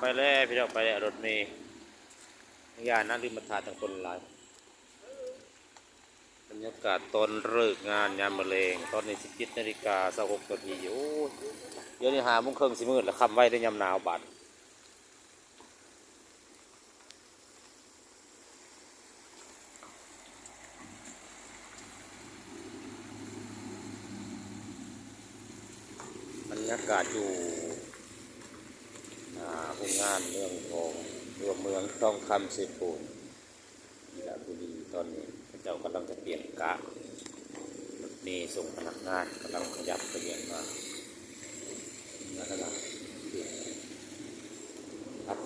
ไปแล้วพี่น้องไปแล้วรถเมล์ยานนั่งริมทางทางคนหลายบรรยากาศตอนเลิกงานยามมะเร็งตอนนี้17:26โอ้เดี๋ยวนี้5:30สิมืดแล้วค่ำไว้ได้ยามหนาวบาดบรรยากาศอยู่โรงงานเมืองทองรวมเมืองทองคำเซโปนสระบุรีตอนนี้เจ้ากำลังจะเปลี่ยนกะมีส่งพนักงานกำลังขยับเปลี่ยนมาแล้วก็เปลี่ยนครับ